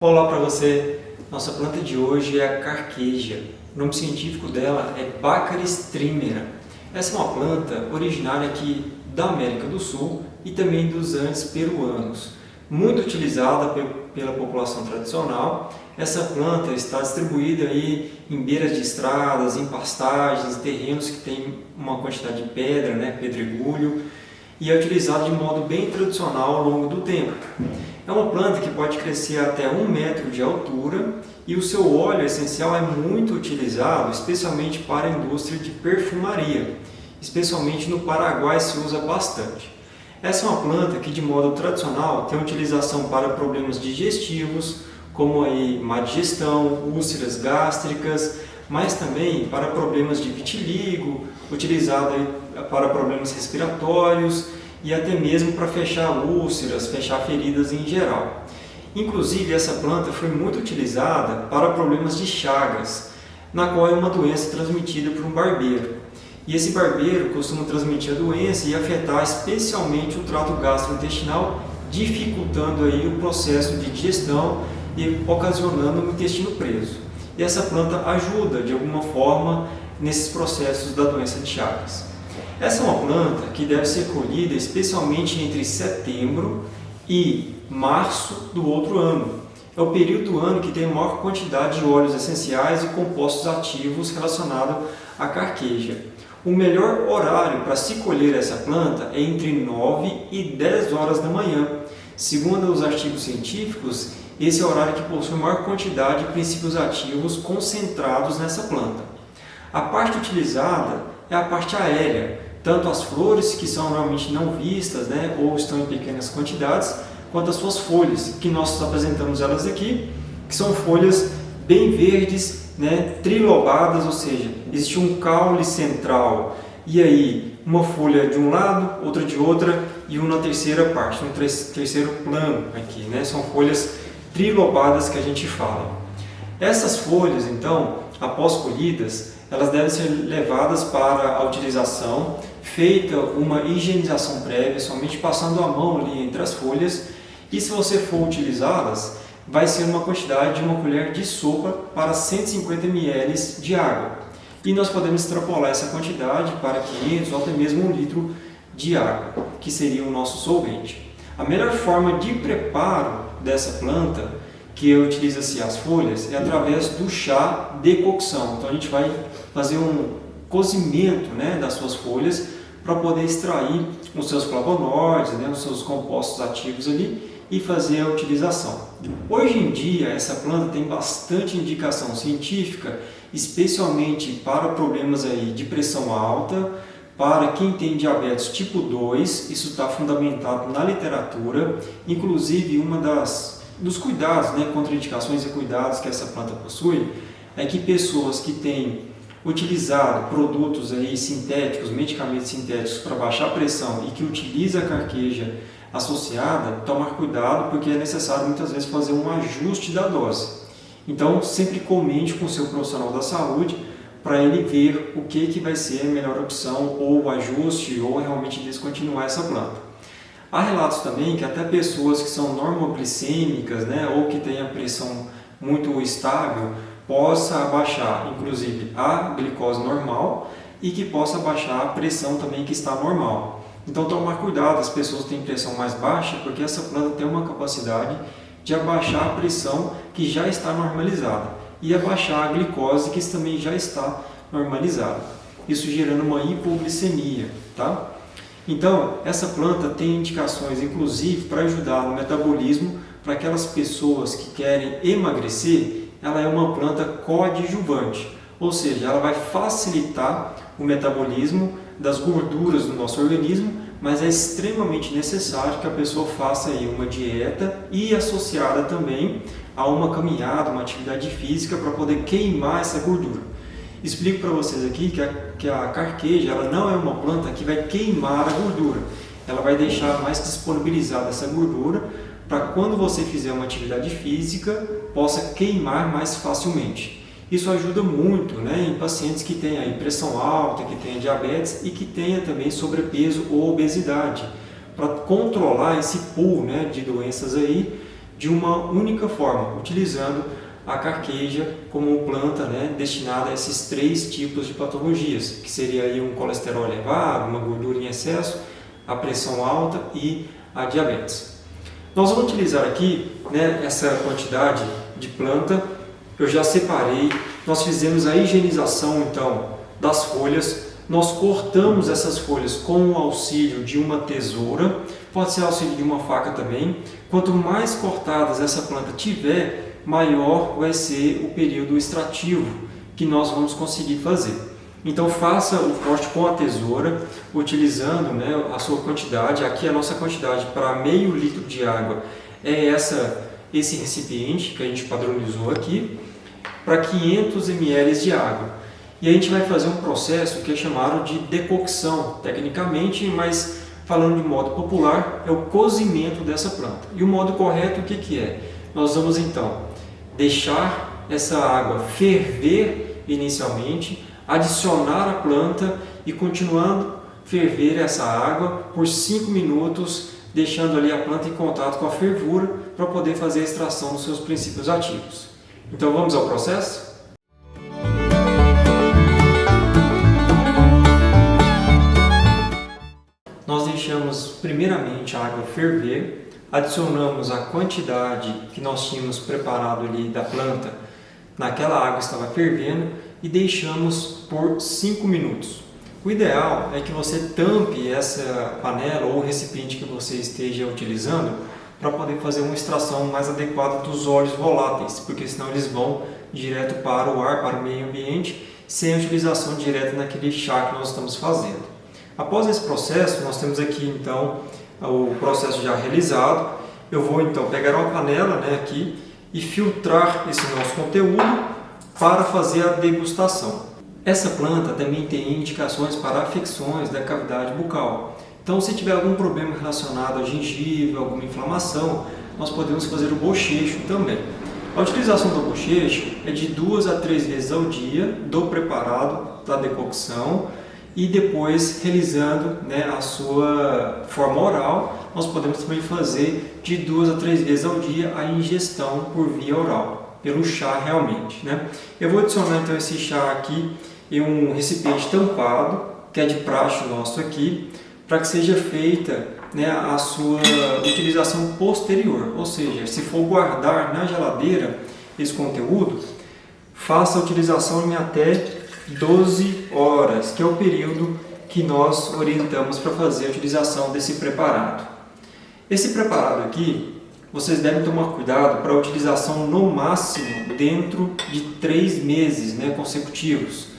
Olá para você! Nossa planta de hoje é a carqueja. O nome científico dela é Baccharis trimera. Essa é uma planta originária aqui da América do Sul e também dos Andes peruanos. Muito utilizada pela população tradicional, essa planta está distribuída aí em beiras de estradas, em pastagens, terrenos que têm uma quantidade de pedra, pedregulho, e é utilizada de modo bem tradicional ao longo do tempo. É uma planta que pode crescer até 1 metro de altura e o seu óleo essencial é muito utilizado, especialmente para a indústria de perfumaria. Especialmente no Paraguai se usa bastante. Essa é uma planta que de modo tradicional tem utilização para problemas digestivos, como aí má digestão, úlceras gástricas, mas também para problemas de vitiligo, utilizada para problemas respiratórios e até mesmo para fechar úlceras, fechar feridas em geral. Inclusive, essa planta foi muito utilizada para problemas de chagas, na qual é uma doença transmitida por um barbeiro. E esse barbeiro costuma transmitir a doença e afetar especialmente o trato gastrointestinal, dificultando aí o processo de digestão e ocasionando um intestino preso. E essa planta ajuda de alguma forma nesses processos da doença de Chagas. Essa é uma planta que deve ser colhida especialmente entre setembro e março do outro ano. É o período do ano que tem a maior quantidade de óleos essenciais e compostos ativos relacionados à carqueja. O melhor horário para se colher essa planta é entre 9 e 10 horas da manhã. Segundo os artigos científicos, esse é o horário que possui maior quantidade de princípios ativos concentrados nessa planta. A parte utilizada é a parte aérea, tanto as flores, que são normalmente não vistas, ou estão em pequenas quantidades, quanto as suas folhas, que nós apresentamos elas aqui, que são folhas bem verdes, trilobadas, ou seja, existe um caule central e aí uma folha de um lado, outra de outra e uma na terceira parte, no terceiro plano aqui, são folhas trilobadas que a gente fala. Essas folhas, então, após colhidas, elas devem ser levadas para a utilização, feita uma higienização prévia, somente passando a mão ali entre as folhas, e se você for utilizá-las, vai ser uma quantidade de uma colher de sopa para 150 ml de água. E nós podemos extrapolar essa quantidade para 500 ou até mesmo 1 litro de água, que seria o nosso solvente. A melhor forma de preparo dessa planta, que utiliza-se as folhas, é através do chá de cocção. Então a gente vai fazer um cozimento das suas folhas para poder extrair os seus flavonoides, os seus compostos ativos ali e fazer a utilização. Hoje em dia essa planta tem bastante indicação científica, especialmente para problemas aí de pressão alta, para quem tem diabetes tipo 2, isso está fundamentado na literatura, inclusive dos cuidados, contraindicações e cuidados que essa planta possui, é que pessoas que têm utilizado produtos aí sintéticos, medicamentos sintéticos para baixar a pressão e que utilizam a carqueja associada, tomar cuidado porque é necessário muitas vezes fazer um ajuste da dose. Então sempre comente com o seu profissional da saúde para ele ver o que vai ser a melhor opção, ou o ajuste, ou realmente descontinuar essa planta. Há relatos também que até pessoas que são normoglicêmicas, ou que têm a pressão muito estável, possa abaixar, inclusive, a glicose normal e que possa abaixar a pressão também que está normal. Então, tomar cuidado, as pessoas que têm pressão mais baixa, porque essa planta tem uma capacidade de abaixar a pressão que já está normalizada e abaixar a glicose que também já está normalizada, isso gerando uma hipoglicemia, tá? Então, essa planta tem indicações, inclusive, para ajudar no metabolismo para aquelas pessoas que querem emagrecer. Ela é uma planta coadjuvante, ou seja, ela vai facilitar o metabolismo das gorduras do nosso organismo, mas é extremamente necessário que a pessoa faça aí uma dieta e associada também a uma caminhada, uma atividade física para poder queimar essa gordura. Explico para vocês aqui que a carqueja ela não é uma planta que vai queimar a gordura, ela vai deixar mais disponibilizada essa gordura para quando você fizer uma atividade física possa queimar mais facilmente. Isso ajuda muito em pacientes que têm aí pressão alta, que têm diabetes e que tenham também sobrepeso ou obesidade, para controlar esse pool de doenças aí de uma única forma, utilizando a carqueja como planta, né, destinada a esses 3 tipos de patologias, que seria aí um colesterol elevado, uma gordura em excesso, a pressão alta e a diabetes. Nós vamos utilizar aqui, né, essa quantidade de planta, eu já separei, nós fizemos a higienização então das folhas, nós cortamos essas folhas com o auxílio de uma tesoura, pode ser auxílio de uma faca também. Quanto mais cortadas essa planta tiver, maior vai ser o período extrativo que nós vamos conseguir fazer. Então faça o corte com a tesoura, utilizando, né, a sua quantidade. Aqui a nossa quantidade para meio litro de água é esse recipiente que a gente padronizou aqui, para 500 ml de água. E a gente vai fazer um processo que é chamado de decocção, tecnicamente, mas falando de modo popular, é o cozimento dessa planta. E o modo correto, o que é? Nós vamos então deixar essa água ferver inicialmente, adicionar a planta e continuando ferver essa água por 5 minutos, deixando ali a planta em contato com a fervura para poder fazer a extração dos seus princípios ativos. Então vamos ao processo? Nós deixamos primeiramente a água ferver, adicionamos a quantidade que nós tínhamos preparado ali da planta naquela água que estava fervendo e deixamos por 5 minutos. O ideal é que você tampe essa panela ou recipiente que você esteja utilizando para poder fazer uma extração mais adequada dos óleos voláteis, porque senão eles vão direto para o ar, para o meio ambiente, sem a utilização direta naquele chá que nós estamos fazendo. Após esse processo, nós temos aqui então o processo já realizado. Eu vou então pegar uma panela, né, aqui e filtrar esse nosso conteúdo para fazer a degustação. Essa planta também tem indicações para afecções da cavidade bucal. Então, se tiver algum problema relacionado à gengiva, alguma inflamação, nós podemos fazer o bochecho também. A utilização do bochecho é de 2 a 3 vezes ao dia do preparado, da decocção, e depois realizando, né, a sua forma oral, nós podemos também fazer de 2 a 3 vezes ao dia a ingestão por via oral, pelo chá realmente, né? Eu vou adicionar então esse chá aqui em um recipiente tampado, que é de praxe nosso aqui, para que seja feita, né, a sua utilização posterior, ou seja, se for guardar na geladeira esse conteúdo, faça a utilização em até 12 horas, que é o período que nós orientamos para fazer a utilização desse preparado. Esse preparado aqui, vocês devem tomar cuidado para a utilização no máximo dentro de 3 meses, né, consecutivos.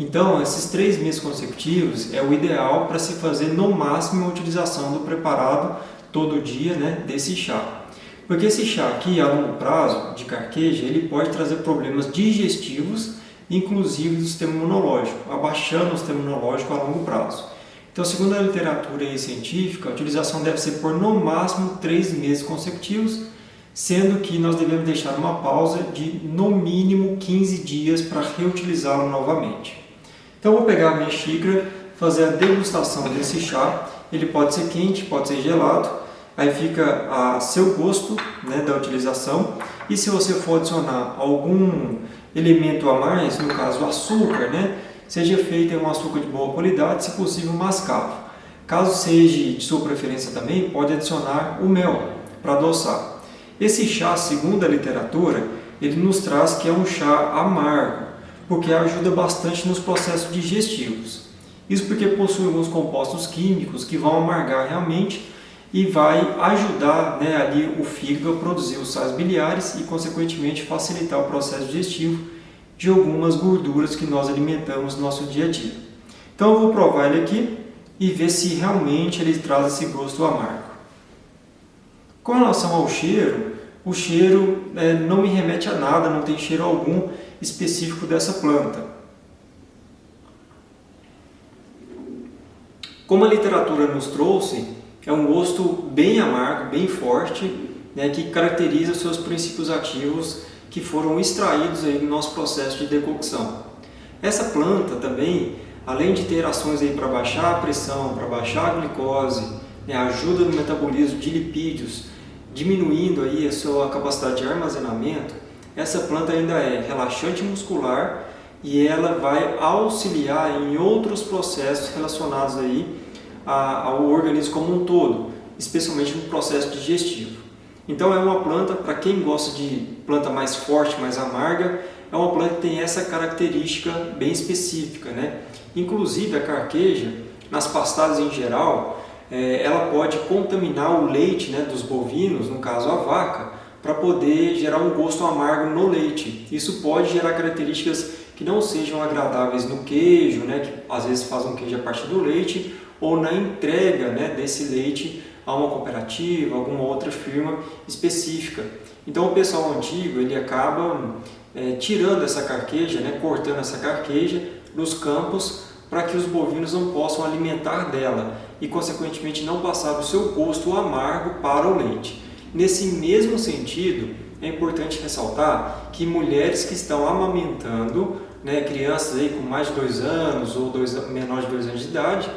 Então, esses 3 meses consecutivos é o ideal para se fazer no máximo a utilização do preparado todo dia, né, desse chá. Porque esse chá aqui, a longo prazo, de carqueja, ele pode trazer problemas digestivos, inclusive do sistema imunológico, abaixando o sistema imunológico a longo prazo. Então, segundo a literatura científica, a utilização deve ser por no máximo 3 meses consecutivos, sendo que nós devemos deixar uma pausa de no mínimo 15 dias para reutilizá-lo novamente. Então, eu vou pegar a minha xícara, fazer a degustação desse chá. Ele pode ser quente, pode ser gelado, aí fica a seu gosto, né, da utilização. E se você for adicionar algum elemento a mais, no caso açúcar, né, seja feito em um açúcar de boa qualidade, se possível mascavo. Caso seja de sua preferência também, pode adicionar o mel para adoçar. Esse chá, segundo a literatura, ele nos traz que é um chá amargo, porque ajuda bastante nos processos digestivos. Isso porque possui alguns compostos químicos que vão amargar realmente e vai ajudar, né, ali o fígado a produzir os sais biliares e, consequentemente, facilitar o processo digestivo de algumas gorduras que nós alimentamos no nosso dia a dia. Então eu vou provar ele aqui e ver se realmente ele traz esse gosto amargo. Com relação ao cheiro, o cheiro não me remete a nada, não tem cheiro algum específico dessa planta. Como a literatura nos trouxe, é um gosto bem amargo, bem forte, né, que caracteriza os seus princípios ativos que foram extraídos aí no nosso processo de decocção. Essa planta também, além de ter ações aí para baixar a pressão, para baixar a glicose, né, ajuda no metabolismo de lipídios, diminuindo aí a sua capacidade de armazenamento, essa planta ainda é relaxante muscular e ela vai auxiliar em outros processos relacionados aí ao organismo como um todo, especialmente no processo digestivo. Então é uma planta, para quem gosta de planta mais forte, mais amarga, é uma planta que tem essa característica bem específica, né? Inclusive a carqueja, nas pastadas em geral, ela pode contaminar o leite, né, dos bovinos, no caso a vaca, para poder gerar um gosto amargo no leite. Isso pode gerar características que não sejam agradáveis no queijo, né, que às vezes faz um queijo a partir do leite, ou na entrega, né, desse leite a uma cooperativa, alguma outra firma específica. Então o pessoal antigo ele acaba tirando essa carqueja, né, cortando essa carqueja dos campos para que os bovinos não possam alimentar dela e consequentemente não passar o seu gosto amargo para o leite. Nesse mesmo sentido, é importante ressaltar que mulheres que estão amamentando, né, crianças aí com mais de 2 anos ou menores de 2 anos de idade,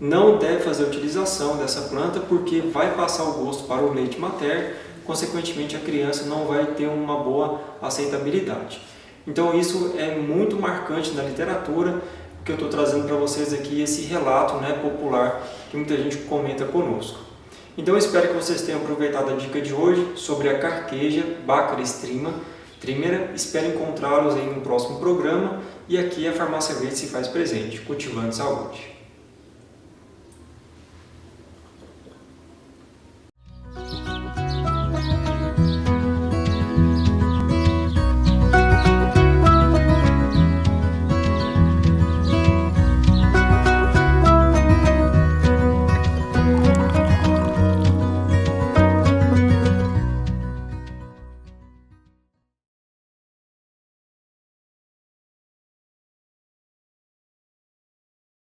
não deve fazer a utilização dessa planta porque vai passar o gosto para o leite materno, consequentemente a criança não vai ter uma boa aceitabilidade. Então isso é muito marcante na literatura, que eu estou trazendo para vocês aqui esse relato, né, popular que muita gente comenta conosco. Então eu espero que vocês tenham aproveitado a dica de hoje sobre a carqueja Baccharis trimera. Espero encontrá-los aí no próximo programa e aqui a Farmácia Verde se faz presente, cultivando saúde.